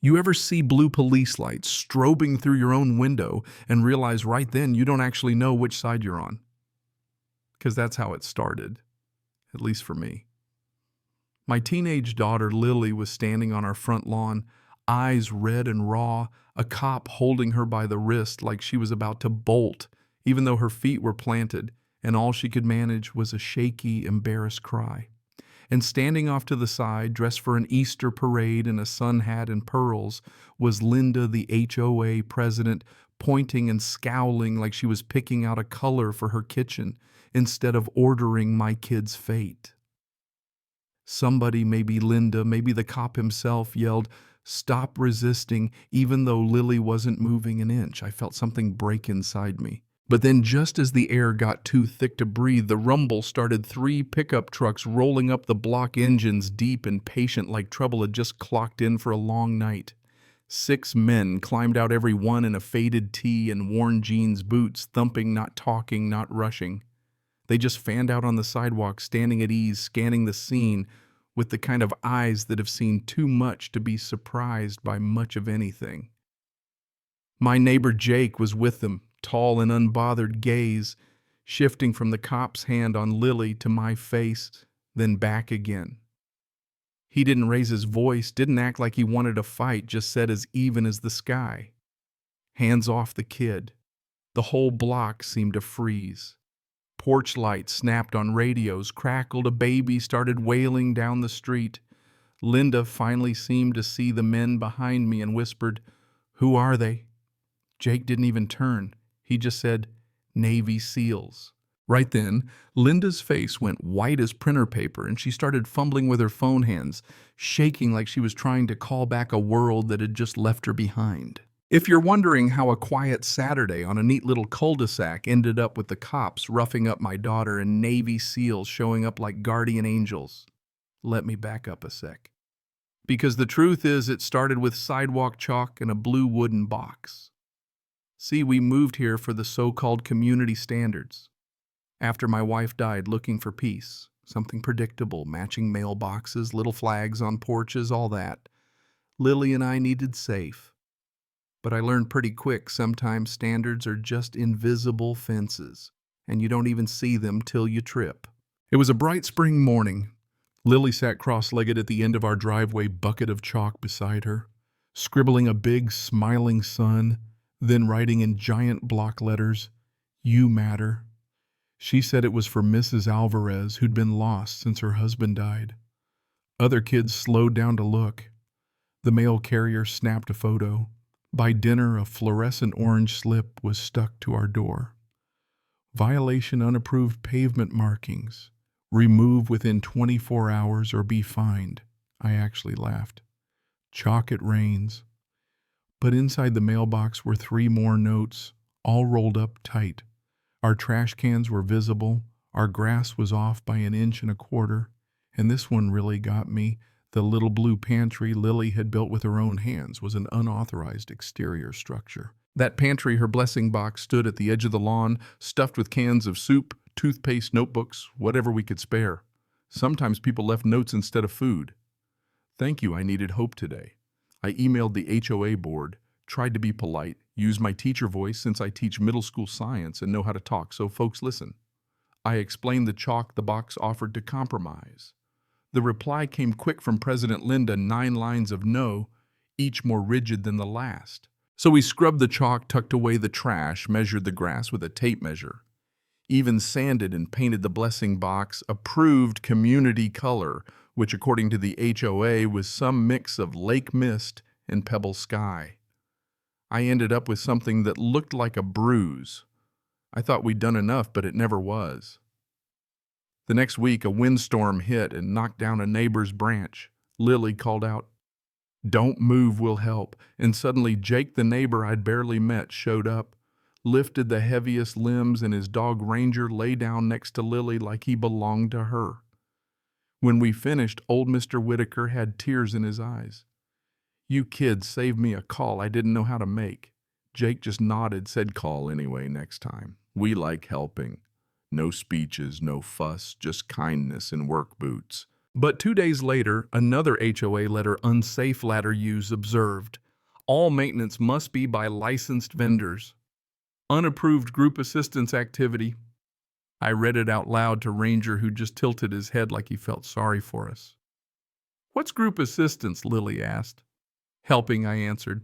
You ever see blue police lights strobing through your own window and realize right then you don't actually know which side you're on? Because that's how it started, at least for me. My teenage daughter Lily was standing on our front lawn, eyes red and raw, a cop holding her by the wrist like she was about to bolt, even though her feet were planted, and all she could manage was a shaky, embarrassed cry. And standing off to the side, dressed for an Easter parade in a sun hat and pearls, was Linda, the HOA president, pointing and scowling like she was picking out a color for her kitchen instead of ordering my kid's fate. Somebody, maybe Linda, maybe the cop himself, yelled, "Stop resisting," even though Lily wasn't moving an inch. I felt something break inside me. But then just as the air got too thick to breathe, the rumble started. 3 pickup trucks rolling up the block, engines deep and patient like trouble had just clocked in for a long night. 6 men climbed out, every one in a faded tee and worn jeans boots, thumping, not talking, not rushing. They just fanned out on the sidewalk, standing at ease, scanning the scene with the kind of eyes that have seen too much to be surprised by much of anything. My neighbor Jake was with them, tall and unbothered gaze, shifting from the cop's hand on Lily to my face, then back again. He didn't raise his voice, didn't act like he wanted a fight, just said as even as the sky, "Hands off the kid." The whole block seemed to freeze. Porch lights snapped on radios, crackled, a baby started wailing down the street. Linda finally seemed to see the men behind me and whispered, "Who are they?" Jake didn't even turn. He just said, "Navy SEALs." Right then, Linda's face went white as printer paper, and she started fumbling with her phone hands, shaking like she was trying to call back a world that had just left her behind. If you're wondering how a quiet Saturday on a neat little cul-de-sac ended up with the cops roughing up my daughter and Navy SEALs showing up like guardian angels, let me back up a sec. Because the truth is, it started with sidewalk chalk and a blue wooden box. See, we moved here for the so-called community standards. After my wife died, looking for peace, something predictable, matching mailboxes, little flags on porches, all that. Lily and I needed safe. But I learned pretty quick sometimes standards are just invisible fences, and you don't even see them till you trip. It was a bright spring morning. Lily sat cross-legged at the end of our driveway, bucket of chalk beside her, scribbling a big, smiling sun, then writing in giant block letters, "You matter." She said it was for Mrs. Alvarez, who'd been lost since her husband died. Other kids slowed down to look. The mail carrier snapped a photo. By dinner, a fluorescent orange slip was stuck to our door. Violation unapproved pavement markings. Remove within 24 hours or be fined. I actually laughed. Chalk it rains. But inside the mailbox were 3 more notes, all rolled up tight. Our trash cans were visible, our grass was off by 1.25 inches, and this one really got me. The little blue pantry Lily had built with her own hands was an unauthorized exterior structure. That pantry, her blessing box, stood at the edge of the lawn, stuffed with cans of soup, toothpaste, notebooks, whatever we could spare. Sometimes people left notes instead of food. "Thank you, I needed hope today." I emailed the HOA board, tried to be polite, used my teacher voice since I teach middle school science and know how to talk, so folks listen. I explained the chalk the box offered to compromise. The reply came quick from President Linda, 9 lines of no, each more rigid than the last. So we scrubbed the chalk, tucked away the trash, measured the grass with a tape measure, even sanded and painted the blessing box approved community color, which according to the HOA was some mix of lake mist and pebble sky. I ended up with something that looked like a bruise. I thought we'd done enough, but it never was. The next week, a windstorm hit and knocked down a neighbor's branch. Lily called out, "Don't move, we'll help." And suddenly Jake, the neighbor I'd barely met, showed up, lifted the heaviest limbs, and his dog Ranger lay down next to Lily like he belonged to her. When we finished, old Mr. Whitaker had tears in his eyes. "You kids saved me a call I didn't know how to make." Jake just nodded, said, "Call anyway next time. We like helping. No speeches, no fuss, just kindness in work boots." But 2 days later, another HOA letter unsafe ladder use observed. All maintenance must be by licensed vendors. Unapproved group assistance activity. I read it out loud to Ranger, who just tilted his head like he felt sorry for us. What's group assistance? Lily asked. Helping, I answered.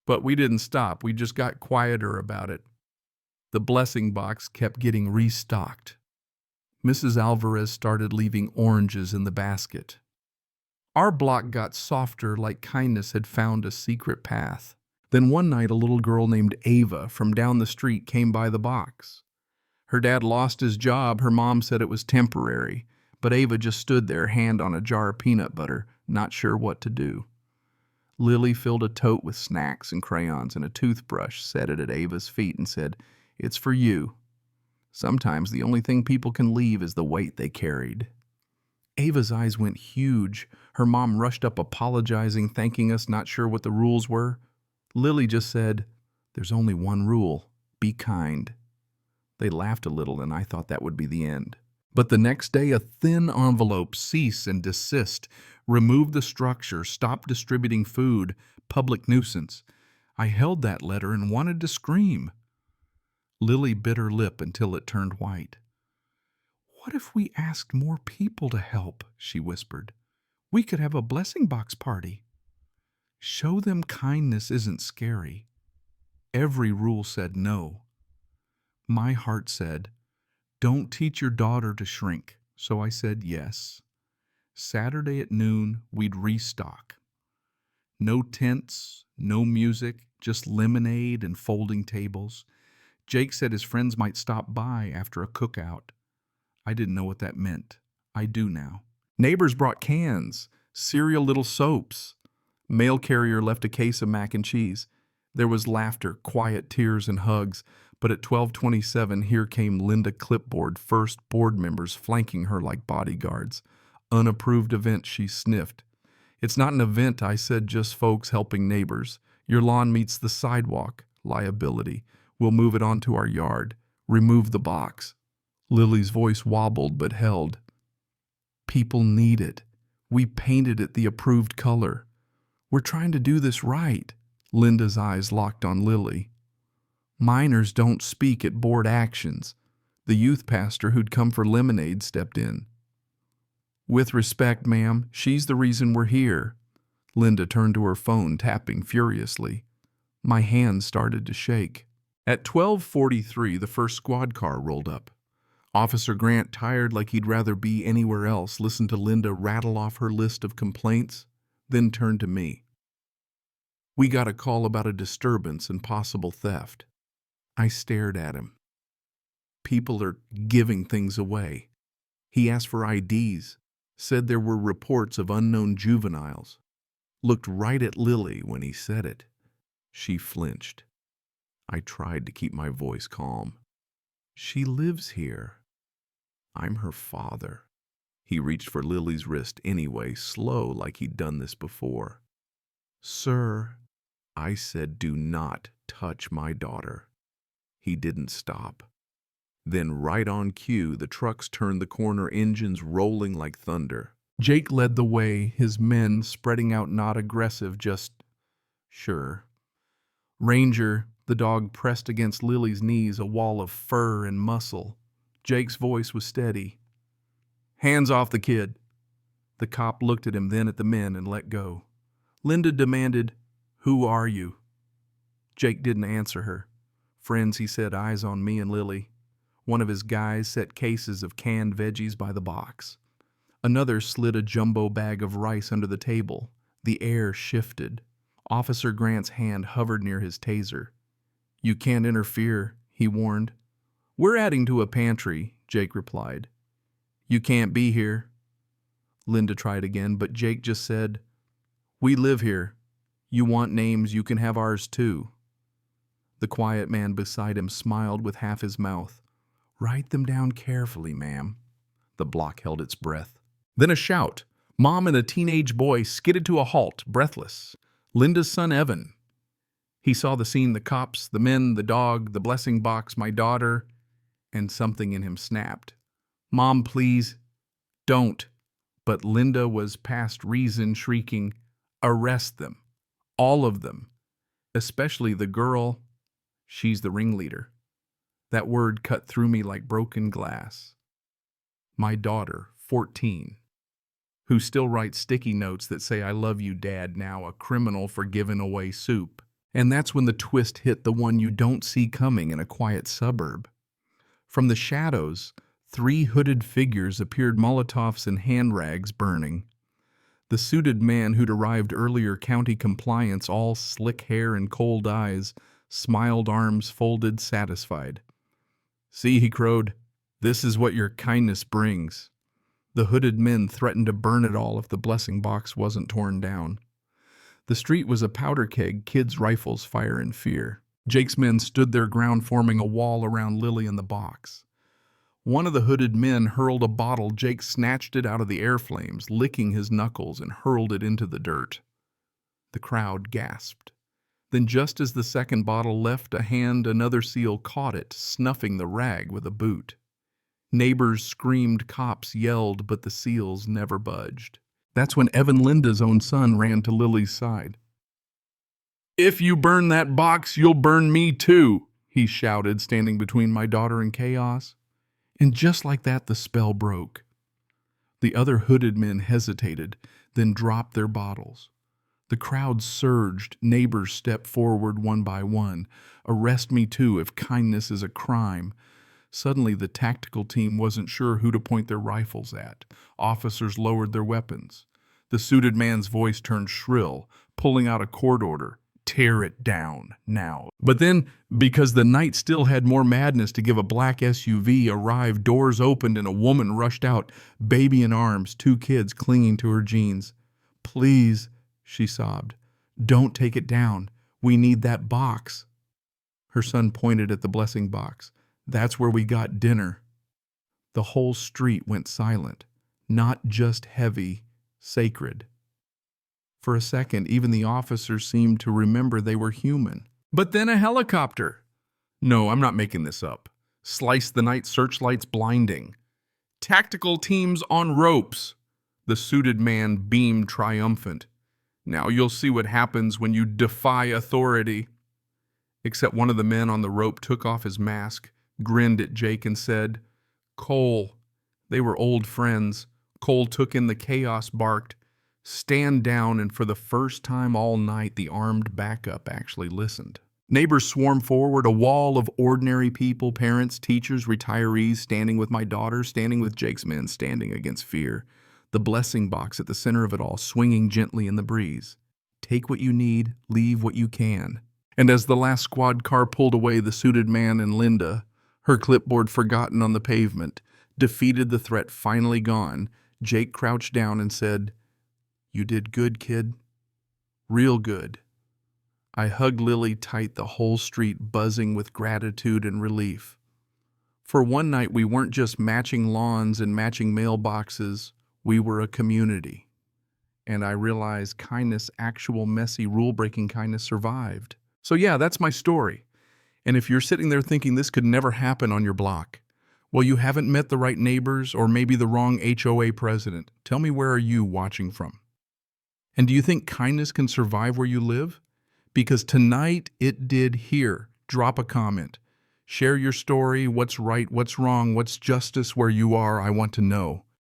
But we didn't stop, we just got quieter about it. The blessing box kept getting restocked. Mrs. Alvarez started leaving oranges in the basket. Our block got softer, like kindness had found a secret path. Then one night a little girl named Ava from down the street came by the box. Her dad lost his job, her mom said it was temporary, but Ava just stood there, hand on a jar of peanut butter, not sure what to do. Lily filled a tote with snacks and crayons and a toothbrush, set it at Ava's feet and said, "It's for you." Sometimes the only thing people can leave is the weight they carried. Ava's eyes went huge. Her mom rushed up apologizing, thanking us, not sure what the rules were. Lily just said, "There's only one rule. Be kind." They laughed a little, and I thought that would be the end. But the next day, a thin envelope, cease and desist, remove the structure, stop distributing food, public nuisance. I held that letter and wanted to scream. Lily bit her lip until it turned white. "What if we asked more people to help?" she whispered. "We could have a blessing box party. Show them kindness isn't scary." Every rule said no. My heart said, "Don't teach your daughter to shrink," so I said yes. Saturday at noon, we'd restock. No tents, no music, just lemonade and folding tables. Jake said his friends might stop by after a cookout. I didn't know what that meant. I do now. Neighbors brought cans, cereal little soaps. Mail carrier left a case of mac and cheese. There was laughter, quiet tears, and hugs. But at 12:27, here came Linda Clipboard, first board members flanking her like bodyguards. Unapproved event, she sniffed. "It's not an event," I said, "just folks helping neighbors. Your lawn meets the sidewalk. Liability. We'll move it onto our yard. Remove the box." Lily's voice wobbled but held. "People need it. We painted it the approved color. We're trying to do this right." Linda's eyes locked on Lily. "Minors don't speak at board actions." The youth pastor who'd come for lemonade stepped in. "With respect, ma'am, she's the reason we're here." Linda turned to her phone, tapping furiously. My hands started to shake. At 12:43, the first squad car rolled up. Officer Grant, tired like he'd rather be anywhere else, listened to Linda rattle off her list of complaints, then turned to me. "We got a call about a disturbance and possible theft." I stared at him. "People are giving things away." He asked for IDs, said there were reports of unknown juveniles. Looked right at Lily when he said it. She flinched. I tried to keep my voice calm. "She lives here. I'm her father." He reached for Lily's wrist anyway, slow like he'd done this before. "Sir," I said, "do not touch my daughter." He didn't stop. Then right on cue, the trucks turned the corner, engines rolling like thunder. Jake led the way, his men spreading out, not aggressive, just sure. Ranger, the dog, pressed against Lily's knees, a wall of fur and muscle. Jake's voice was steady. "Hands off the kid." The cop looked at him, then at the men, and let go. Linda demanded, "Who are you?" Jake didn't answer her. "Friends," he said, eyes on me and Lily. One of his guys set cases of canned veggies by the box. Another slid a jumbo bag of rice under the table. The air shifted. Officer Grant's hand hovered near his taser. "You can't interfere," he warned. "We're adding to a pantry," Jake replied. "You can't be here." Linda tried again, but Jake just said, "We live here. You want names, you can have ours too." The quiet man beside him smiled with half his mouth. "Write them down carefully, ma'am." The block held its breath. Then a shout. Mom and a teenage boy skidded to a halt, breathless. Linda's son, Evan. He saw the scene, the cops, the men, the dog, the blessing box, my daughter, and something in him snapped. "Mom, please, don't." But Linda was past reason, shrieking, "Arrest them, all of them, especially the girl. She's the ringleader." That word cut through me like broken glass. My daughter, 14, who still writes sticky notes that say, "I love you, Dad," now a criminal for giving away soup. And that's when the twist hit, the one you don't see coming in a quiet suburb. From the shadows, 3 hooded figures appeared, Molotovs and hand rags burning. The suited man who'd arrived earlier, county compliance, all slick hair and cold eyes, smiled, arms folded, satisfied. "See," he crowed, "this is what your kindness brings." The hooded men threatened to burn it all if the blessing box wasn't torn down. The street was a powder keg, kids' rifles fire in fear. Jake's men stood their ground, forming a wall around Lily and the box. One of the hooded men hurled a bottle. Jake snatched it out of the air flames, licking his knuckles, and hurled it into the dirt. The crowd gasped. Then just as the second bottle left a hand, another seal caught it, snuffing the rag with a boot. Neighbors screamed, cops yelled, but the seals never budged. That's when Evan, Linda's own son, ran to Lily's side. "If you burn that box, you'll burn me too," he shouted, standing between my daughter and chaos. And just like that, the spell broke. The other hooded men hesitated, then dropped their bottles. The crowd surged. Neighbors stepped forward one by one. "Arrest me too if kindness is a crime." Suddenly, the tactical team wasn't sure who to point their rifles at. Officers lowered their weapons. The suited man's voice turned shrill, pulling out a court order. "Tear it down, now." But then, because the night still had more madness to give, a black SUV arrived, doors opened, and a woman rushed out, baby in arms, 2 kids clinging to her jeans. "Please," she sobbed, "don't take it down. We need that box." Her son pointed at the blessing box. "That's where we got dinner." The whole street went silent, not just heavy, sacred. For a second, even the officers seemed to remember they were human. But then a helicopter. No, I'm not making this up. Sliced the night, searchlights blinding. "Tactical teams on ropes." The suited man beamed triumphant. "Now you'll see what happens when you defy authority." Except one of the men on the rope took off his mask, grinned at Jake, and said, "Cole." They were old friends. Cole took in the chaos, barked, "Stand down," and for the first time all night, the armed backup actually listened. Neighbors swarmed forward, a wall of ordinary people, parents, teachers, retirees, standing with my daughter, standing with Jake's men, standing against fear. The blessing box at the center of it all, swinging gently in the breeze. Take what you need, leave what you can. And as the last squad car pulled away, the suited man and Linda, her clipboard forgotten on the pavement, defeated, the threat finally gone, Jake crouched down and said, "You did good, kid. Real good." I hugged Lily tight, the whole street buzzing with gratitude and relief. For one night, we weren't just matching lawns and matching mailboxes. We were a community. And I realized kindness, actual messy, rule-breaking kindness, survived. So yeah, that's my story. And if you're sitting there thinking this could never happen on your block, well, you haven't met the right neighbors or maybe the wrong HOA president. Tell me, where are you watching from? And do you think kindness can survive where you live? Because tonight it did here. Drop a comment. Share your story. What's right? What's wrong? What's justice where you are? I want to know.